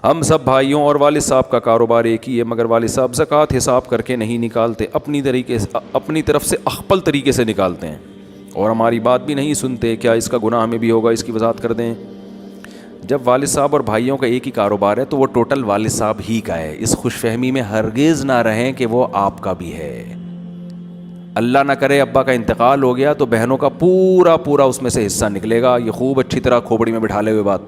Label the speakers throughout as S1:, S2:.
S1: ہم سب بھائیوں اور والد صاحب کا کاروبار ایک ہی ہے، مگر والد صاحب زکوٰۃ حساب کر کے نہیں نکالتے، اپنی طرف سے اخپل طریقے سے نکالتے ہیں اور ہماری بات بھی نہیں سنتے. کیا اس کا گناہ ہمیں بھی ہوگا؟ اس کی وضاحت کر دیں. جب والد صاحب اور بھائیوں کا ایک ہی کاروبار ہے تو وہ ٹوٹل والد صاحب ہی کا ہے. اس خوش فہمی میں ہرگز نہ رہیں کہ وہ آپ کا بھی ہے. اللہ نہ کرے ابا کا انتقال ہو گیا تو بہنوں کا پورا اس میں سے حصہ نکلے گا. یہ خوب اچھی طرح کھوپڑی میں بٹھا لے ہوئے بات.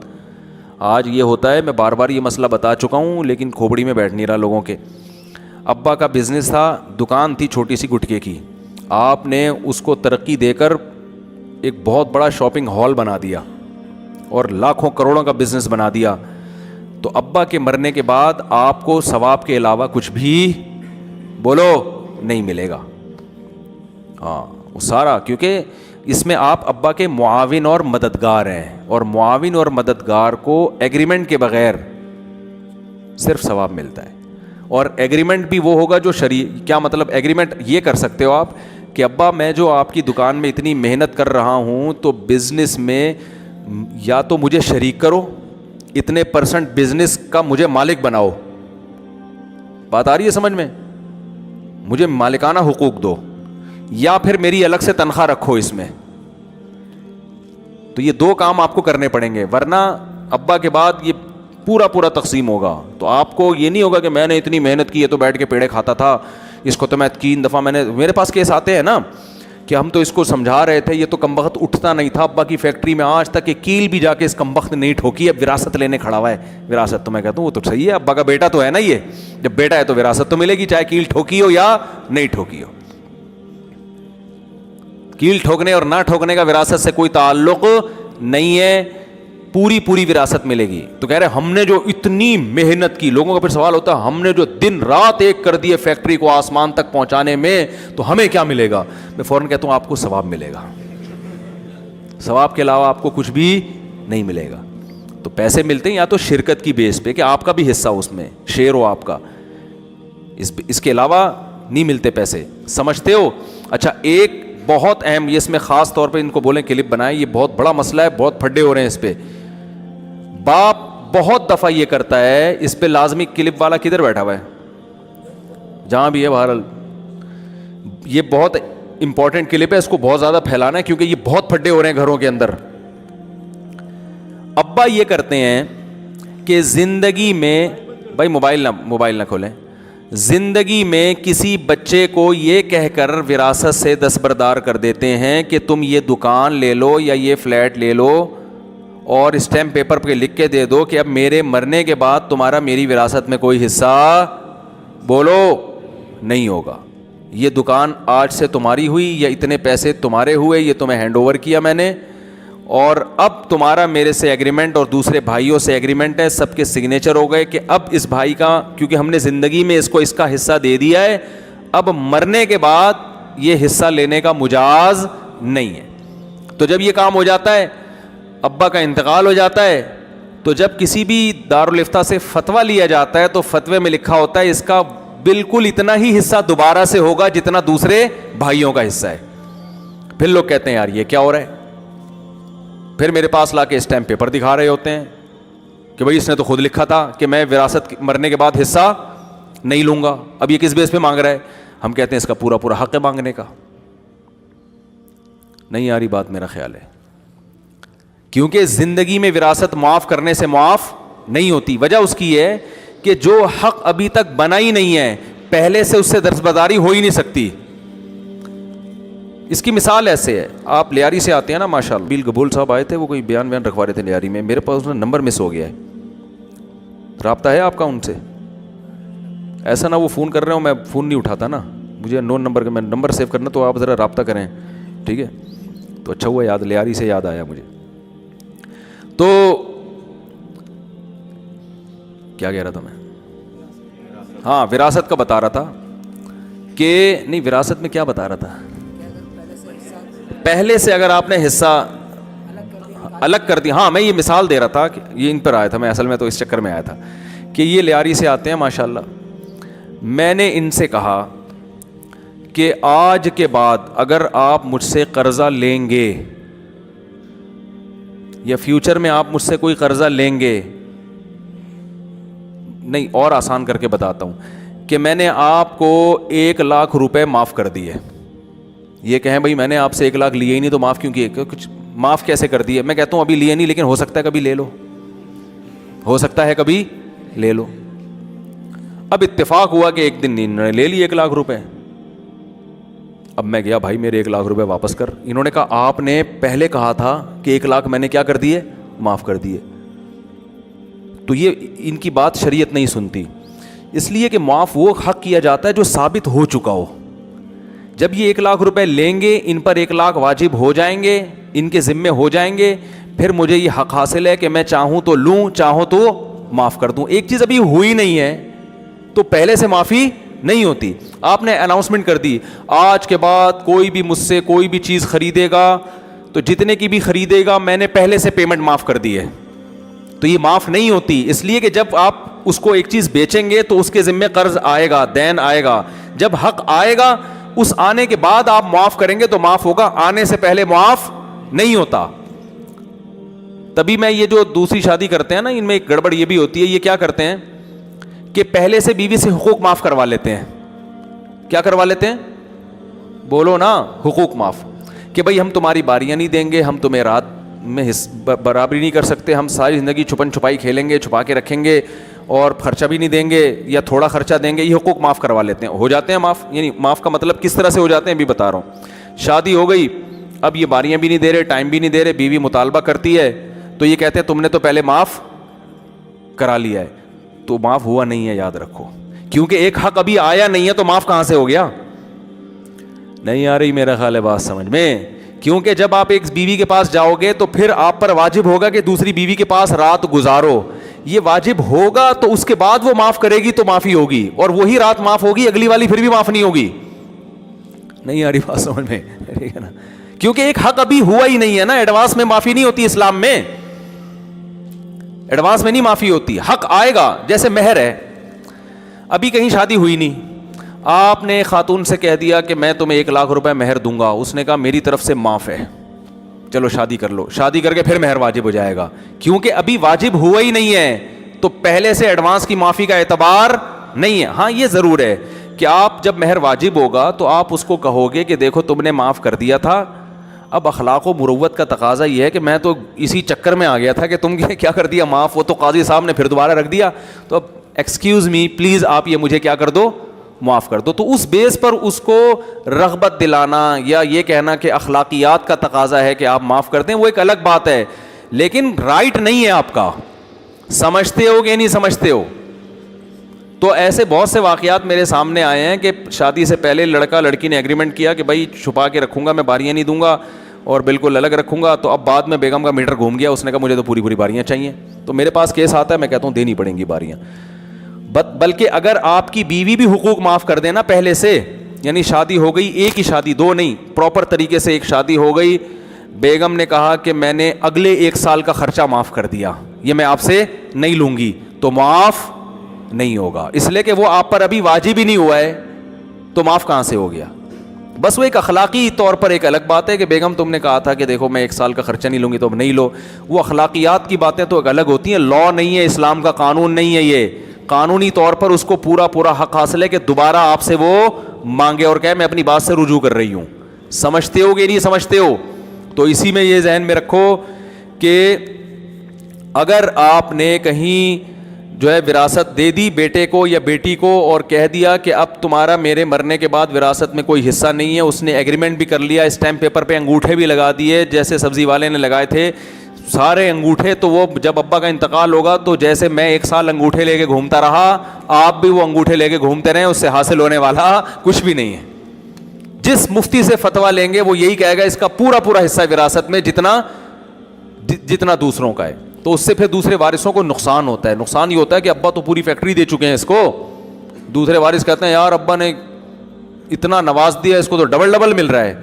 S1: آج یہ ہوتا ہے، میں بار بار یہ مسئلہ بتا چکا ہوں لیکن کھوپڑی میں بیٹھ نہیں رہا لوگوں کے. ابا کا بزنس تھا، دکان تھی چھوٹی سی گٹکے کی، آپ نے اس کو ترقی دے کر ایک بہت بڑا شاپنگ ہال بنا دیا اور لاکھوں کروڑوں کا بزنس بنا دیا. تو ابا کے مرنے کے بعد آپ کو ثواب کے علاوہ کچھ بھی بولو نہیں ملے گا. ہاں وہ سارا، کیونکہ اس میں آپ ابا کے معاون اور مددگار ہیں، اور معاون اور مددگار کو ایگریمنٹ کے بغیر صرف ثواب ملتا ہے. اور ایگریمنٹ بھی وہ ہوگا جو کیا مطلب ایگریمنٹ یہ کر سکتے ہو آپ کہ ابا میں جو آپ کی دکان میں اتنی محنت کر رہا ہوں تو بزنس میں یا تو مجھے شریک کرو، اتنے پرسنٹ بزنس کا مجھے مالک بناؤ. بات آ رہی ہے سمجھ میں؟ مجھے مالکانہ حقوق دو، یا پھر میری الگ سے تنخواہ رکھو اس میں. تو یہ دو کام آپ کو کرنے پڑیں گے، ورنہ ابا کے بعد یہ پورا تقسیم ہوگا. تو آپ کو یہ نہیں ہوگا کہ میں نے اتنی محنت کی ہے تو بیٹھ کے پیڑے کھاتا تھا، اس کو تو میں 3 دفعہ میرے پاس کیس آتے ہیں نا کہ ہم تو اس کو سمجھا رہے تھے، یہ تو کمبخت اٹھتا نہیں تھا ابا کی فیکٹری میں، آج تک ایک کیل بھی جا کے اس کمبخت نہیں ٹھوکی، اب وراثت لینے کھڑا ہوا ہے. وراثت تو میں کہتا ہوں وہ تو صحیح ہے، ابا کا بیٹا تو ہے نا، یہ جب بیٹا ہے تو وراثت تو ملے گی، چاہے کیل ٹھوکی ہو یا نہیں ٹھوکی ہو. کیل ٹھوکنے اور نہ ٹھوکنے کا وراثت سے کوئی تعلق نہیں ہے، پوری وراثت ملے گی. تو کہہ رہے ہم نے جو اتنی محنت کی، لوگوں کا پھر سوال ہوتا ہے ہم نے جو دن رات ایک کر دیے فیکٹری کو آسمان تک پہنچانے میں تو ہمیں کیا ملے گا؟ میں فوراً کہتا ہوں آپ کو ثواب ملے گا، ثواب کے علاوہ آپ کو کچھ بھی نہیں ملے گا. تو پیسے ملتے ہیں یا تو شرکت کی بیس پہ کہ آپ کا بھی حصہ اس میں شیئر ہو آپ کا، اس کے علاوہ نہیں ملتے پیسے. سمجھتے ہو؟ اچھا ایک بہت اہم، یہ اس میں خاص طور پہ ان کو بولیں کلپ بنائیں، یہ بہت بڑا مسئلہ ہے، بہت پھڈے ہو رہے ہیں اس پہ. باپ بہت دفعہ یہ کرتا ہے، اس پہ لازمی کلپ والا کدھر بیٹھا ہوا ہے؟ جہاں بھی ہے بہرحال، یہ بہت امپورٹنٹ کلپ ہے، اس کو بہت زیادہ پھیلانا ہے کیونکہ یہ بہت پھڈے ہو رہے ہیں گھروں کے اندر. ابا یہ کرتے ہیں کہ زندگی میں، بھائی موبائل نہ کھولیں، زندگی میں کسی بچے کو یہ کہہ کر وراثت سے دستبردار کر دیتے ہیں کہ تم یہ دکان لے لو یا یہ فلیٹ لے لو اور اسٹیمپ پیپر پہ لکھ کے دے دو کہ اب میرے مرنے کے بعد تمہارا میری وراثت میں کوئی حصہ بولو نہیں ہوگا. یہ دکان آج سے تمہاری ہوئی یا اتنے پیسے تمہارے ہوئے، یہ تمہیں ہینڈ اوور کیا میں نے، اور اب تمہارا میرے سے ایگریمنٹ اور دوسرے بھائیوں سے ایگریمنٹ ہے، سب کے سگنیچر ہو گئے کہ اب اس بھائی کا، کیونکہ ہم نے زندگی میں اس کو اس کا حصہ دے دیا ہے، اب مرنے کے بعد یہ حصہ لینے کا مجاز نہیں ہے. تو جب یہ کام ہو جاتا ہے، ابا کا انتقال ہو جاتا ہے، تو جب کسی بھی دارالافتاء سے فتویٰ لیا جاتا ہے تو فتوے میں لکھا ہوتا ہے اس کا بالکل اتنا ہی حصہ دوبارہ سے ہوگا جتنا دوسرے بھائیوں کا حصہ ہے. پھر لوگ کہتے ہیں یار یہ کیا ہو رہا ہے، پھر میرے پاس لا کے اسٹیمپ پیپر دکھا رہے ہوتے ہیں کہ بھائی اس نے تو خود لکھا تھا کہ میں وراثت مرنے کے بعد حصہ نہیں لوں گا، اب یہ کس بیس پہ مانگ رہا ہے؟ ہم کہتے ہیں اس کا پورا حق ہے مانگنے کا. نہیں آ رہی بات میرا خیال ہے، کیونکہ زندگی میں وراثت معاف کرنے سے معاف نہیں ہوتی. وجہ اس کی ہے کہ جو حق ابھی تک بنا ہی نہیں ہے، پہلے سے اس سے دستبرداری ہو ہی نہیں سکتی. اس کی مثال ایسے ہے، آپ لیاری سے آتے ہیں نا، ماشاءاللہ بیل قبول صاحب آئے تھے، وہ کوئی بیان رکھوا رہے تھے لیاری میں، میرے پاس نمبر مس ہو گیا ہے. رابطہ ہے آپ کا ان سے؟ ایسا نہ وہ فون کر رہے ہوں میں فون نہیں اٹھاتا نا، مجھے نون نمبر کا میں نمبر سیو کرنا، تو آپ ذرا رابطہ کریں، ٹھیک ہے؟ تو اچھا ہوا یاد، لیاری سے یاد آیا مجھے. تو کیا کہہ رہا تھا میں؟ ہاں وراثت کا بتا رہا تھا کہ نہیں، وراثت میں کیا بتا رہا تھا، پہلے سے اگر آپ نے حصہ الگ کر دیا. ہاں میں یہ مثال دے رہا تھا کہ یہ ان پر آیا تھا، میں اصل میں تو اس چکر میں آیا تھا کہ یہ لیاری سے آتے ہیں ماشاءاللہ. میں نے ان سے کہا کہ آج کے بعد اگر آپ مجھ سے قرضہ لیں گے یا فیوچر میں آپ مجھ سے کوئی قرضہ لیں گے نہیں اور آسان کر کے بتاتا ہوں کہ میں نے آپ کو 1,00,000 روپے معاف کر دیے. یہ کہیں بھائی میں نے آپ سے 1,00,000 لیے ہی نہیں تو معاف کیوں کیے, کچھ معاف کیسے کر دیے؟ میں کہتا ہوں ابھی لیے نہیں, لیکن ہو سکتا ہے کبھی لے لو, ہو سکتا ہے کبھی لے لو. اب اتفاق ہوا کہ ایک دن انہوں نے لے لی 1,00,000 روپے. اب میں گیا, بھائی میرے 1,00,000 روپے واپس کر. انہوں نے کہا آپ نے پہلے کہا تھا کہ 1,00,000 میں نے کیا کر دیے, معاف کر دیے. تو یہ ان کی بات شریعت نہیں سنتی, اس لیے کہ معاف وہ حق کیا جاتا ہے جو ثابت ہو چکا ہو. جب یہ 1,00,000 روپے لیں گے, ان پر 1,00,000 واجب ہو جائیں گے, ان کے ذمے ہو جائیں گے, پھر مجھے یہ حق حاصل ہے کہ میں چاہوں تو لوں, چاہوں تو معاف کر دوں. ایک چیز ابھی ہوئی نہیں ہے تو پہلے سے معافی نہیں ہوتی. آپ نے اناؤنسمنٹ کر دی آج کے بعد کوئی بھی مجھ سے کوئی بھی چیز خریدے گا تو جتنے کی بھی خریدے گا میں نے پہلے سے پیمنٹ معاف کر دی ہے, تو یہ معاف نہیں ہوتی. اس لیے کہ جب آپ اس کو ایک چیز بیچیں گے تو اس کے ذمے قرض آئے گا, دین آئے گا. جب حق آئے گا اس آنے کے بعد آپ معاف کریں گے تو معاف ہوگا, آنے سے پہلے معاف نہیں ہوتا. تبھی میں یہ جو دوسری شادی کرتے ہیں نا, ان میں ایک گڑبڑ یہ بھی ہوتی ہے, یہ کیا کرتے ہیں کہ پہلے سے بیوی سے حقوق معاف کروا لیتے ہیں. کیا کروا لیتے ہیں؟ بولو نا, حقوق معاف. کہ بھائی ہم تمہاری باریاں نہیں دیں گے, ہم تمہیں رات میں برابری نہیں کر سکتے, ہم ساری زندگی چھپن چھپائی کھیلیں گے, چھپا کے رکھیں گے اور خرچہ بھی نہیں دیں گے یا تھوڑا خرچہ دیں گے. یہ حقوق معاف کروا لیتے ہیں, ہو جاتے ہیں معاف. یعنی معاف کا مطلب کس طرح سے ہو جاتے ہیں بھی بتا رہا ہوں. شادی ہو گئی, اب یہ باریاں بھی نہیں دے رہے, ٹائم بھی نہیں دے رہے, بیوی مطالبہ کرتی ہے تو یہ کہتے ہیں تم نے تو پہلے معاف کرا لیا ہے. تو معاف ہوا نہیں ہے, یاد رکھو, کیونکہ ایک حق ابھی آیا نہیں ہے تو معاف کہاں سے ہو گیا؟ نہیں آ رہی میرا خیال ہے بات سمجھ میں. کیونکہ جب آپ ایک بیوی کے پاس جاؤ گے تو پھر آپ پر واجب ہوگا کہ دوسری بیوی کے پاس رات گزارو. یہ واجب ہوگا تو اس کے بعد وہ معاف کرے گی تو معافی ہوگی, اور وہی رات معاف ہوگی, اگلی والی پھر بھی معاف نہیں ہوگی. نہیں آ رہی بات سمجھ میں, ٹھیک ہے نا؟ کیونکہ ایک حق ابھی ہوا ہی نہیں ہے نا. ایڈوانس میں معافی نہیں ہوتی اسلام میں, ایڈوانس میں نہیں معافی ہوتی. حق آئے گا, جیسے مہر ہے, ابھی کہیں شادی ہوئی نہیں, آپ نے خاتون سے کہہ دیا کہ میں تمہیں 1,00,000 روپے مہر دوں گا, اس نے کہا میری طرف سے معاف ہے, چلو شادی کر لو. شادی کر کے پھر مہر واجب ہو جائے گا, کیونکہ ابھی واجب ہوا ہی نہیں ہے تو پہلے سے ایڈوانس کی معافی کا اعتبار نہیں ہے. ہاں یہ ضرور ہے کہ آپ جب مہر واجب ہوگا تو آپ اس کو کہو گے کہ دیکھو تم نے معاف کر دیا تھا, اب اخلاق و مروت کا تقاضا یہ ہے کہ میں تو اسی چکر میں آ گیا تھا کہ تم کیا کر دیا معاف, وہ تو قاضی صاحب نے پھر دوبارہ رکھ دیا, تو اب ایکسکیوز می پلیز آپ یہ مجھے کیا کر دو, معاف کر دو. تو اس بیس پر اس کو رغبت دلانا یا یہ کہنا کہ اخلاقیات کا تقاضا ہے کہ آپ معاف کر دیں, وہ ایک الگ بات ہے, لیکن رائٹ نہیں ہے آپ کا. سمجھتے ہو کہ نہیں سمجھتے ہو؟ تو ایسے بہت سے واقعات میرے سامنے آئے ہیں کہ شادی سے پہلے لڑکا لڑکی نے ایگریمنٹ کیا کہ بھائی چھپا کے رکھوں گا, میں باریاں نہیں دوں گا اور بالکل الگ رکھوں گا, تو اب بعد میں بیگم کا میٹر گھوم گیا, اس نے کہا مجھے تو پوری پوری باریاں چاہیے. تو میرے پاس کیس آتا ہے, میں کہتا ہوں دینی پڑیں گی باریاں. بلکہ اگر آپ کی بیوی بھی حقوق معاف کر دینا پہلے سے, یعنی شادی ہو گئی, ایک ہی شادی, دو نہیں, پراپر طریقے سے ایک شادی ہو گئی, بیگم نے کہا کہ میں نے اگلے 1 سال کا خرچہ معاف کر دیا, یہ میں آپ سے نہیں لوں گی, تو معاف نہیں ہوگا, اس لیے کہ وہ آپ پر ابھی واجب ہی نہیں ہوا ہے, تو معاف کہاں سے ہو گیا؟ بس وہ ایک اخلاقی طور پر ایک الگ بات ہے کہ بیگم تم نے کہا تھا کہ دیکھو میں 1 سال کا خرچہ نہیں لوں گی تو اب نہیں لو. وہ اخلاقیات کی باتیں تو ایک الگ ہوتی ہیں, لا نہیں ہے, اسلام کا قانون نہیں ہے, یہ قانونی طور پر اس کو پورا پورا حق حاصل ہے کہ دوبارہ آپ سے وہ مانگے اور کہے میں اپنی بات سے رجوع کر رہی ہوں. سمجھتے ہو کہ نہیں سمجھتے ہو؟ تو اسی میں یہ ذہن میں رکھو کہ اگر آپ نے کہیں جو ہے وراثت دے دی بیٹے کو یا بیٹی کو اور کہہ دیا کہ اب تمہارا میرے مرنے کے بعد وراثت میں کوئی حصہ نہیں ہے, اس نے ایگریمنٹ بھی کر لیا, اسٹیمپ پیپر پہ انگوٹھے بھی لگا دیے جیسے سبزی والے نے لگائے تھے سارے انگوٹھے, تو وہ جب ابا کا انتقال ہوگا تو جیسے میں 1 سال انگوٹھے لے کے گھومتا رہا, آپ بھی وہ انگوٹھے لے کے گھومتے رہیں, اس سے حاصل ہونے والا کچھ بھی نہیں ہے. جس مفتی سے فتویٰ لیں گے وہ یہی کہے گا اس کا پورا پورا حصہ وراثت میں جتنا دوسروں کا ہے, تو اس سے پھر دوسرے وارثوں کو نقصان ہوتا ہے. نقصان یہ ہوتا ہے کہ ابا تو پوری فیکٹری دے چکے ہیں اس کو, دوسرے وارث کہتے ہیں یار ابا نے اتنا نواز دیا اس کو تو ڈبل مل رہا ہے.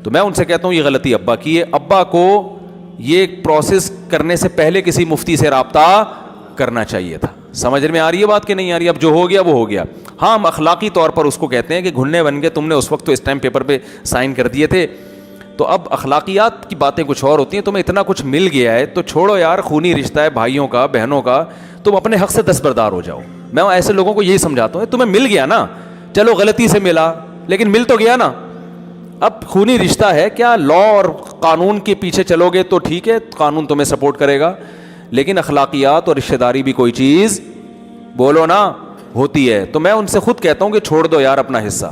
S1: تو میں ان سے کہتا ہوں یہ غلطی ابا کی ہے, ابا کو یہ پروسیس کرنے سے پہلے کسی مفتی سے رابطہ کرنا چاہیے تھا. سمجھ میں آ رہی ہے بات کہ نہیں آ رہی؟ اب جو ہو گیا وہ ہو گیا. ہاں ہم اخلاقی طور پر اس کو کہتے ہیں کہ گھننے بن گئے, تم نے اس وقت تو اسٹیمپ پیپر پہ سائن کر دیے تھے. تو اب اخلاقیات کی باتیں کچھ اور ہوتی ہیں, تمہیں اتنا کچھ مل گیا ہے تو چھوڑو یار, خونی رشتہ ہے بھائیوں کا بہنوں کا, تم اپنے حق سے دستبردار ہو جاؤ. میں ایسے لوگوں کو یہی سمجھاتا ہوں, تمہیں مل گیا نا, چلو غلطی سے ملا لیکن مل تو گیا نا. اب خونی رشتہ ہے, کیا لا اور قانون کے پیچھے چلو گے تو ٹھیک ہے, قانون تمہیں سپورٹ کرے گا, لیکن اخلاقیات اور رشتہ داری بھی کوئی چیز بولو نا ہوتی ہے. تو میں ان سے خود کہتا ہوں کہ چھوڑ دو یار اپنا حصہ.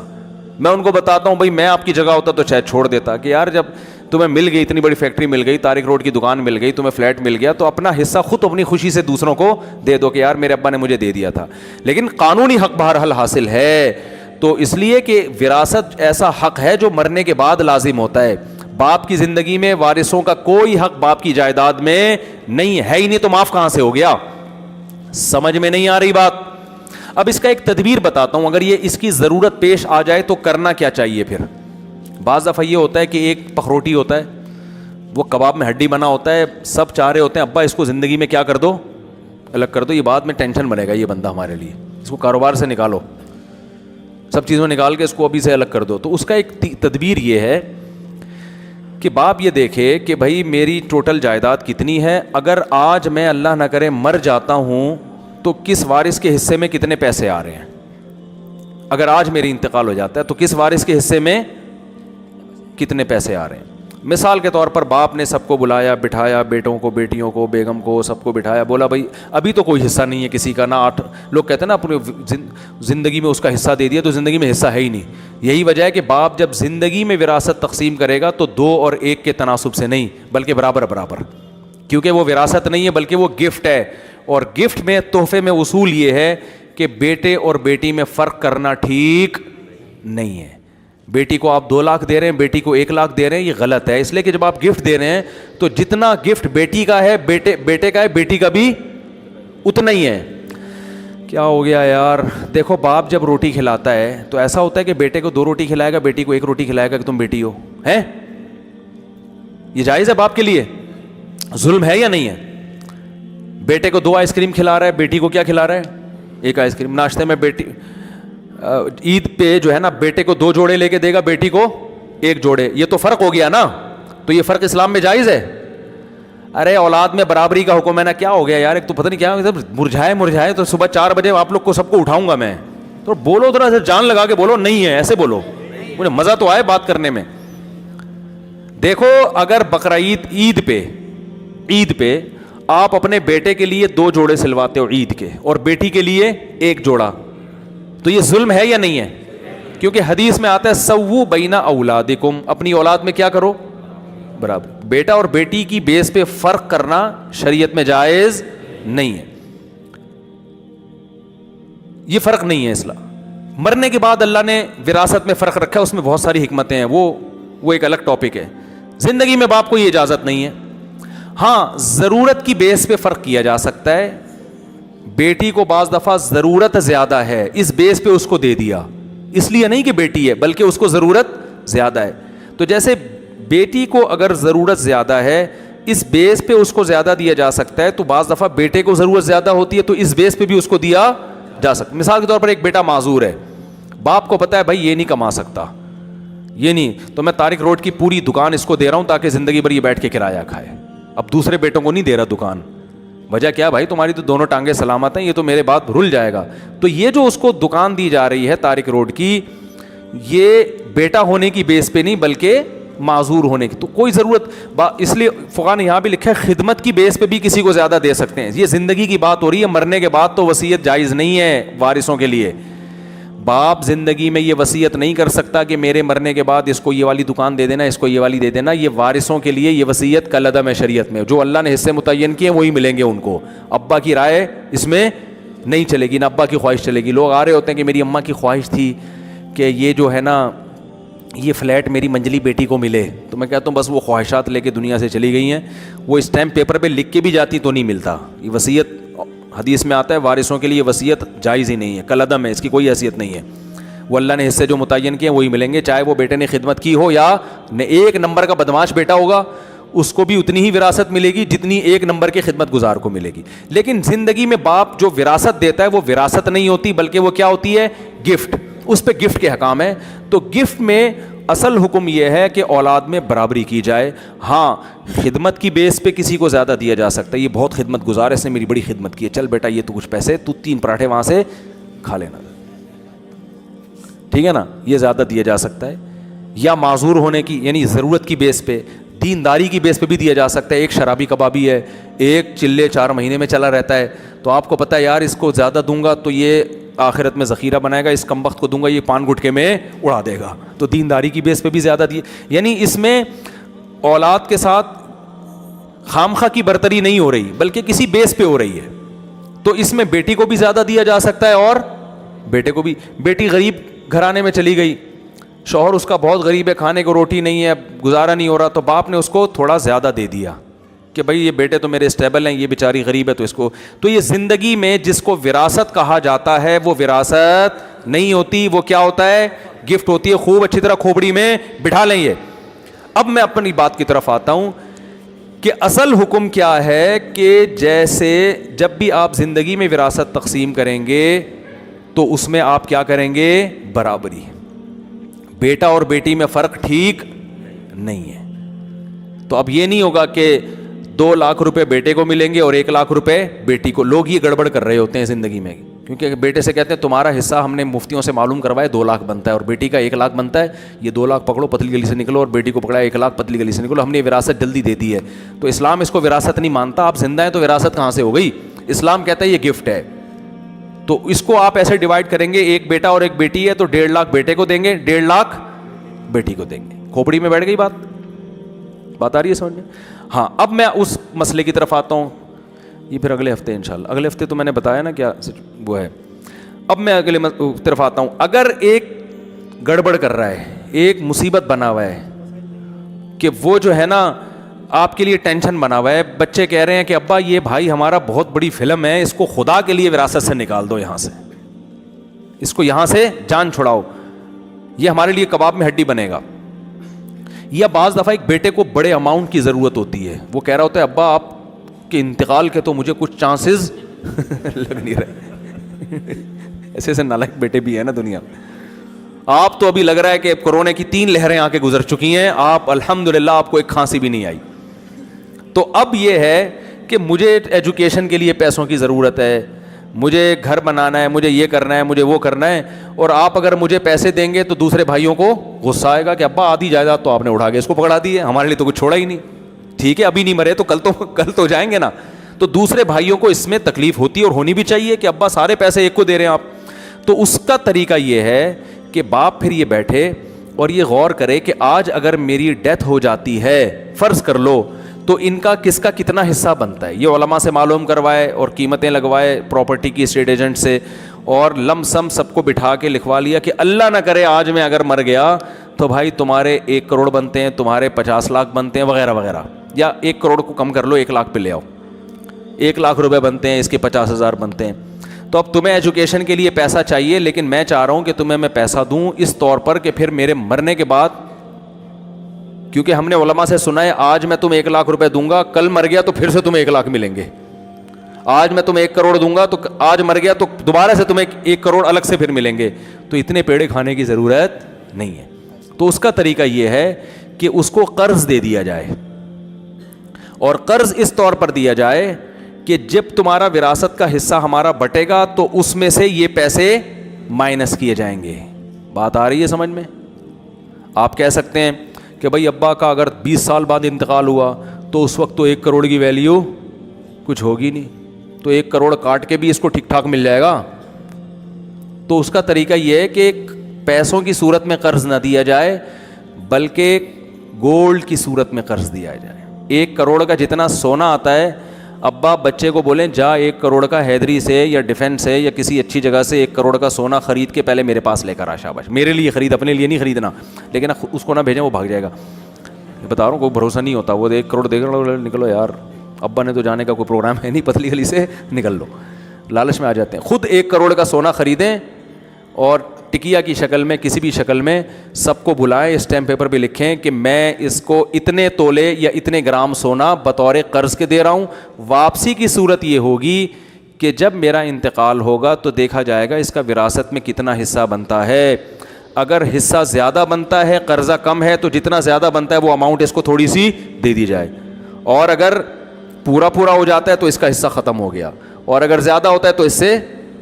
S1: میں ان کو بتاتا ہوں بھائی میں آپ کی جگہ ہوتا تو شاید چھوڑ دیتا, کہ یار جب تمہیں مل گئی اتنی بڑی فیکٹری مل گئی, طارق روڈ کی دکان مل گئی, تمہیں فلیٹ مل گیا, تو اپنا حصہ خود اپنی خوشی سے دوسروں کو دے دو کہ یار میرے ابا نے مجھے دے دیا تھا. لیکن قانونی حق بہرحال حاصل ہے, تو اس لیے کہ وراثت ایسا حق ہے جو مرنے کے بعد لازم ہوتا ہے. باپ کی زندگی میں وارثوں کا کوئی حق باپ کی جائیداد میں نہیں ہے ہی نہیں, تو معاف کہاں سے ہو گیا؟ سمجھ میں نہیں آ رہی بات؟ اب اس کا ایک تدبیر بتاتا ہوں, اگر یہ اس کی ضرورت پیش آ جائے تو کرنا کیا چاہیے پھر. بعض دفعہ یہ ہوتا ہے کہ ایک پخروٹی ہوتا ہے, وہ کباب میں ہڈی بنا ہوتا ہے, سب چاہ رہے ہوتے ہیں ابا اس کو زندگی میں کیا کر دو, الگ کر دو, یہ بعد میں ٹینشن بنے گا یہ بندہ ہمارے لیے, اس کو کاروبار سے نکالو, سب چیزوں نکال کے اس کو ابھی سے الگ کر دو. تو اس کا ایک تدبیر یہ ہے کہ باپ یہ دیکھے کہ بھائی میری ٹوٹل جائیداد کتنی ہے, اگر آج میں اللہ نہ کرے مر جاتا ہوں تو کس وارث کے حصے میں کتنے پیسے آ رہے ہیں. اگر آج میری انتقال ہو جاتا ہے تو کس وارث کے حصے میں کتنے پیسے آ رہے ہیں. مثال کے طور پر باپ نے سب کو بلایا, بٹھایا, بیٹوں کو, بیٹیوں کو, بیگم کو, سب کو بٹھایا, بولا بھائی ابھی تو کوئی حصہ نہیں ہے کسی کا, نہ 8 لوگ کہتے ہیں نا اپنی زندگی میں اس کا حصہ دے دیا تو زندگی میں حصہ ہے ہی نہیں. یہی وجہ ہے کہ باپ جب زندگی میں وراثت تقسیم کرے گا تو 2 اور 1 کے تناسب سے نہیں بلکہ برابر برابر, کیونکہ وہ وراثت نہیں ہے بلکہ وہ گفٹ ہے. اور گفٹ میں, تحفے میں اصول یہ ہے کہ بیٹے اور بیٹی میں فرق کرنا ٹھیک نہیں ہے. بیٹی کو آپ 2 لاکھ دے رہے ہیں, بیٹی کو 1 لاکھ دے رہے ہیں, یہ غلط ہے. اس لیے کہ جب آپ گفٹ دے رہے ہیں تو جتنا گفٹ بیٹی کا ہے بیٹے کا ہے, بیٹی کا بھی اتنا ہی ہے. کیا ہو گیا یار؟ دیکھو باپ جب روٹی کھلاتا ہے تو ایسا ہوتا ہے کہ بیٹے کو 2 روٹی کھلائے گا, بیٹی کو 1 روٹی کھلائے گا کہ تم بیٹی ہو, ہے یہ جائز ہے باپ کے لیے؟ ظلم ہے یا نہیں ہے؟ بیٹے کو 2 آئس کریم کھلا رہا ہے, بیٹی کو کیا کھلا رہا ہے؟ 1 آئس کریم. ناشتے میں بیٹی عید پہ جو ہے نا بیٹے کو 2 جوڑے لے کے دے گا, بیٹی کو 1 جوڑے. یہ تو فرق ہو گیا نا, تو یہ فرق اسلام میں جائز ہے؟ ارے اولاد میں برابری کا حکم ہے نا, کیا ہو گیا یار؟ ایک تو پتہ نہیں کیا مرجھائے تو صبح 4 بجے آپ لوگ کو سب کو اٹھاؤں گا میں, تو بولو ذرا جان لگا کے بولو, نہیں ہے ایسے بولو, مجھے مزہ تو آئے بات کرنے میں. دیکھو اگر بقرعید عید پہ آپ اپنے بیٹے کے لیے 2 جوڑے سلواتے ہو عید کے, اور بیٹی کے لیے 1 جوڑا, تو یہ ظلم ہے یا نہیں ہے؟ کیونکہ حدیث میں آتا ہے سووا بین اولادکم, اپنی اولاد میں کیا کرو برابر. بیٹا اور بیٹی کی بیس پہ فرق کرنا شریعت میں جائز نہیں ہے, یہ فرق نہیں ہے اسلام. مرنے کے بعد اللہ نے وراثت میں فرق رکھا ہے, اس میں بہت ساری حکمتیں ہیں, وہ ایک الگ ٹاپک ہے. زندگی میں باپ کو یہ اجازت نہیں ہے. ہاں ضرورت کی بیس پہ فرق کیا جا سکتا ہے. بیٹی کو بعض دفعہ ضرورت زیادہ ہے, اس بیس پہ اس کو دے دیا, اس لیے نہیں کہ بیٹی ہے بلکہ اس کو ضرورت زیادہ ہے. تو جیسے بیٹی کو اگر ضرورت زیادہ ہے, اس بیس پہ اس کو زیادہ دیا جا سکتا ہے, تو بعض دفعہ بیٹے کو ضرورت زیادہ ہوتی ہے تو اس بیس پہ بھی اس کو دیا جا سکتا. مثال کے طور پر ایک بیٹا معذور ہے, باپ کو پتا ہے بھائی یہ نہیں کما سکتا, یہ نہیں, تو میں طارق روڈ کی پوری دکان اس کو دے رہا ہوں تاکہ زندگی بھر یہ بیٹھ کے کرایہ کھائے. اب دوسرے بیٹوں کو نہیں دے رہا دکان, وجہ کیا بھائی؟ تمہاری تو دونوں ٹانگیں سلامت ہیں, یہ تو میرے بعد رل جائے گا. تو یہ جو اس کو دکان دی جا رہی ہے طارق روڈ کی, یہ بیٹا ہونے کی بیس پہ نہیں بلکہ معذور ہونے کی. تو کوئی ضرورت, اس لیے فقہاء نے یہاں بھی لکھا ہے خدمت کی بیس پہ بھی کسی کو زیادہ دے سکتے ہیں. یہ زندگی کی بات ہو رہی ہے, مرنے کے بعد تو وصیت جائز نہیں ہے وارثوں کے لیے. باپ زندگی میں یہ وصیت نہیں کر سکتا کہ میرے مرنے کے بعد اس کو یہ والی دکان دے دینا, اس کو یہ والی دے دینا. یہ وارثوں کے لیے یہ وصیت کالعدم ہے شریعت میں. جو اللہ نے حصے متعین کیے وہی ملیں گے ان کو. ابا کی رائے اس میں نہیں چلے گی, نہ ابا کی خواہش چلے گی. لوگ آ رہے ہوتے ہیں کہ میری اماں کی خواہش تھی کہ یہ جو ہے نا یہ فلیٹ میری منجلی بیٹی کو ملے, تو میں کہتا ہوں بس وہ خواہشات لے کے دنیا سے چلی گئی ہیں. وہ اسٹیمپ پیپر پہ لکھ کے بھی جاتی تو نہیں ملتا. یہ وصیت حدیث میں آتا ہے وارثوں کے لیے وصیت جائز ہی نہیں ہے, کالعدم ہے, اس کی کوئی حیثیت نہیں ہے. وہ اللہ نے حصے جو متعین کیے وہی ملیں گے, چاہے وہ بیٹے نے خدمت کی ہو یا 1 نمبر کا بدماش بیٹا ہوگا اس کو بھی اتنی ہی وراثت ملے گی جتنی 1 نمبر کے خدمت گزار کو ملے گی. لیکن زندگی میں باپ جو وراثت دیتا ہے وہ وراثت نہیں ہوتی بلکہ وہ کیا ہوتی ہے؟ گفٹ. اس پہ گفٹ کے حکام ہے. تو گفٹ میں اصل حکم یہ ہے کہ اولاد میں برابری کی جائے. ہاں خدمت کی بیس پہ کسی کو زیادہ دیا جا سکتا ہے, یہ بہت خدمت گزار ہے, اس نے میری بڑی خدمت کی ہے, چل بیٹا یہ تو کچھ پیسے, تو 3 پراٹھے وہاں سے کھا لینا, ٹھیک ہے نا, یہ زیادہ دیا جا سکتا ہے. یا معذور ہونے کی یعنی ضرورت کی بیس پہ, دینداری کی بیس پہ بھی دیا جا سکتا ہے. ایک شرابی کبابی ہے, ایک چلے 4 مہینے میں چلا رہتا ہے, تو آپ کو پتہ ہے یار اس کو زیادہ دوں گا تو یہ آخرت میں ذخیرہ بنائے گا, اس کم وقت کو دوں گا یہ پان گٹکے میں اڑا دے گا, تو دینداری کی بیس پہ بھی زیادہ دیے. یعنی اس میں اولاد کے ساتھ خامخواہ کی برتری نہیں ہو رہی بلکہ کسی بیس پہ ہو رہی ہے. تو اس میں بیٹی کو بھی زیادہ دیا جا سکتا ہے اور بیٹے کو بھی. بیٹی غریب گھرانے میں چلی گئی, شوہر اس کا بہت غریب ہے, کھانے کو روٹی نہیں ہے, گزارا نہیں ہو رہا, تو باپ نے اس کو تھوڑا زیادہ دے دیا کہ بھائی یہ بیٹے تو میرے اسٹیبل ہیں, یہ بیچاری غریب ہے تو اس کو. تو یہ زندگی میں جس کو وراثت کہا جاتا ہے وہ وراثت نہیں ہوتی, وہ کیا ہوتا ہے, گفٹ ہوتی ہے. خوب اچھی طرح کھوپڑی میں بٹھا لیں یہ. اب میں اپنی بات کی طرف آتا ہوں کہ اصل حکم کیا ہے کہ جیسے جب بھی آپ زندگی میں وراثت تقسیم کریں گے تو اس میں آپ کیا کریں گے, برابری. بیٹا اور بیٹی میں فرق ٹھیک نہیں ہے. تو اب یہ نہیں ہوگا کہ 2 لاکھ روپے بیٹے کو ملیں گے اور 1 لاکھ روپے بیٹی کو. لوگ یہ گڑبڑ کر رہے ہوتے ہیں زندگی میں, کیونکہ بیٹے سے کہتے ہیں تمہارا حصہ ہم نے مفتیوں سے معلوم کروایا 2 لاکھ بنتا ہے, اور بیٹی کا 1 لاکھ بنتا ہے, یہ 2 لاکھ پکڑو پتلی گلی سے نکلو, اور بیٹی کو پکڑا 1 لاکھ پتلی گلی سے نکلو, ہم نے وراثت جلدی دے دی ہے. تو اسلام اس کو وراثت نہیں مانتا. آپ زندہ ہیں تو وراثت کہاں سے ہو گئی, اسلام کہتا ہے یہ گفٹ ہے. تو اس کو آپ ایسے ڈیوائڈ کریں گے, ایک بیٹا اور ایک بیٹی ہے تو 1.5 لاکھ بیٹے کو دیں گے, 1.5 لاکھ بیٹی کو دیں گے. کھوپڑی میں بیٹھ گئی بات آ رہی ہے سمجھ میں. ہاں اب میں اس مسئلے کی طرف آتا ہوں, یہ پھر اگلے ہفتے انشاءاللہ. اگلے ہفتے تو میں نے بتایا نا کیا وہ ہے. اب میں اگلے طرف آتا ہوں. اگر ایک گڑبڑ کر رہا ہے, ایک مصیبت بنا ہوا ہے کہ وہ جو ہے نا آپ کے لیے ٹینشن بنا ہوا ہے, بچے کہہ رہے ہیں کہ ابا یہ بھائی ہمارا بہت بڑی فلم ہے, اس کو خدا کے لیے وراثت سے نکال دو, یہاں سے اس کو یہاں سے جان چھڑاؤ, یہ ہمارے لیے کباب میں ہڈی بنے گا. یا بعض دفعہ ایک بیٹے کو بڑے اماؤنٹ کی ضرورت ہوتی ہے, وہ کہہ رہا ہوتا ہے ابا آپ کے انتقال کے تو مجھے کچھ چانسز لگ نہیں رہے. ایسے نالائق بیٹے بھی ہیں نا دنیا. آپ تو ابھی لگ رہا ہے کہ کورونا کی 3 لہریں آ کے گزر چکی ہیں, آپ الحمدللہ آپ کو ایک کھانسی بھی نہیں آئی. تو اب یہ ہے کہ مجھے ایجوکیشن کے لیے پیسوں کی ضرورت ہے, مجھے گھر بنانا ہے, مجھے یہ کرنا ہے, مجھے وہ کرنا ہے, اور آپ اگر مجھے پیسے دیں گے تو دوسرے بھائیوں کو غصہ آئے گا کہ ابا آدھی جائیداد تو آپ نے اٹھا کے اس کو پکڑا دی ہے, ہمارے لیے تو کچھ چھوڑا ہی نہیں. ٹھیک ہے ابھی نہیں مرے تو کل تو جائیں گے نا. تو دوسرے بھائیوں کو اس میں تکلیف ہوتی ہے, اور ہونی بھی چاہیے کہ ابا سارے پیسے ایک کو دے رہے ہیں آپ. تو اس کا طریقہ یہ ہے کہ باپ پھر یہ بیٹھے اور یہ غور کرے کہ آج اگر میری ڈیتھ ہو جاتی ہے, فرض کر لو, تو ان کا کس کا کتنا حصہ بنتا ہے, یہ علماء سے معلوم کروائے اور قیمتیں لگوائے پراپرٹی کی اسٹیٹ ایجنٹ سے, اور لم سم سب کو بٹھا کے لکھوا لیا کہ اللہ نہ کرے آج میں اگر مر گیا تو بھائی تمہارے 1 کروڑ بنتے ہیں, تمہارے 50 لاکھ بنتے ہیں وغیرہ وغیرہ, یا 1 کروڑ کو کم کر لو 1 لاکھ پہ لے آؤ, 1 لاکھ روپے بنتے ہیں, اس کے 50,000 بنتے ہیں. تو اب تمہیں ایجوکیشن کے لیے پیسہ چاہیے, لیکن میں چاہ رہا ہوں کہ تمہیں میں پیسہ دوں اس طور پر کہ پھر میرے مرنے کے بعد, کیونکہ ہم نے علماء سے سنا ہے آج میں تمہیں 1 لاکھ روپے دوں گا, کل مر گیا تو پھر سے تمہیں 1 لاکھ ملیں گے. آج میں تمہیں 1 کروڑ دوں گا تو آج مر گیا تو دوبارہ سے تمہیں 1 کروڑ الگ سے پھر ملیں گے. تو اتنے پیڑے کھانے کی ضرورت نہیں ہے. تو اس کا طریقہ یہ ہے کہ اس کو قرض دے دیا جائے, اور قرض اس طور پر دیا جائے کہ جب تمہارا وراثت کا حصہ ہمارا بٹے گا تو اس میں سے یہ پیسے مائنس کیے جائیں گے. بات آ رہی ہے سمجھ میں. آپ کہہ سکتے ہیں کہ بھائی ابا کا اگر 20 سال بعد انتقال ہوا تو اس وقت تو 1 کروڑ کی ویلیو کچھ ہوگی نہیں, تو 1 کروڑ کاٹ کے بھی اس کو ٹھیک ٹھاک مل جائے گا. تو اس کا طریقہ یہ ہے کہ پیسوں کی صورت میں قرض نہ دیا جائے بلکہ گولڈ کی صورت میں قرض دیا جائے. 1 کروڑ کا جتنا سونا آتا ہے, ابا بچے کو بولیں جا 1 کروڑ کا حیدری سے یا ڈیفینس سے یا کسی اچھی جگہ سے 1 کروڑ کا سونا خرید کے پہلے میرے پاس لے کر آ. شاباش, میرے لیے خرید, اپنے لیے نہیں خریدنا, لیکن اس کو نہ بھیجیں وہ بھاگ جائے گا. بتا رہا ہوں کوئی بھروسہ نہیں ہوتا, وہ 1 کروڑ دے کر نکلو یار, ابا نے تو جانے کا کوئی پروگرام ہے نہیں, پتلی گلی سے نکل لو, لالچ میں آ جاتے ہیں. خود 1 کروڑ کا سونا خریدیں اور ٹکیا کی شکل میں کسی بھی شکل میں سب کو بلائیں, اسٹیمپ پیپر پہ لکھیں کہ میں اس کو اتنے تولے یا اتنے گرام سونا بطور قرض کے دے رہا ہوں. واپسی کی صورت یہ ہوگی کہ جب میرا انتقال ہوگا تو دیکھا جائے گا اس کا وراثت میں کتنا حصہ بنتا ہے. اگر حصہ زیادہ بنتا ہے, قرضہ کم ہے, تو جتنا زیادہ بنتا ہے وہ اماؤنٹ اس کو تھوڑی سی دے دی جائے, اور اگر پورا ہو جاتا ہے تو اس کا حصہ ختم ہو گیا, اور اگر زیادہ ہوتا ہے تو اس سے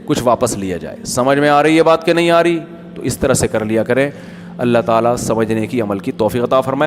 S1: کچھ واپس لیا جائے. سمجھ میں آ رہی ہے بات کہ نہیں آ رہی؟ تو اس طرح سے کر لیا کریں. اللہ تعالیٰ سمجھنے کی, عمل کی توفیق عطا فرمائے.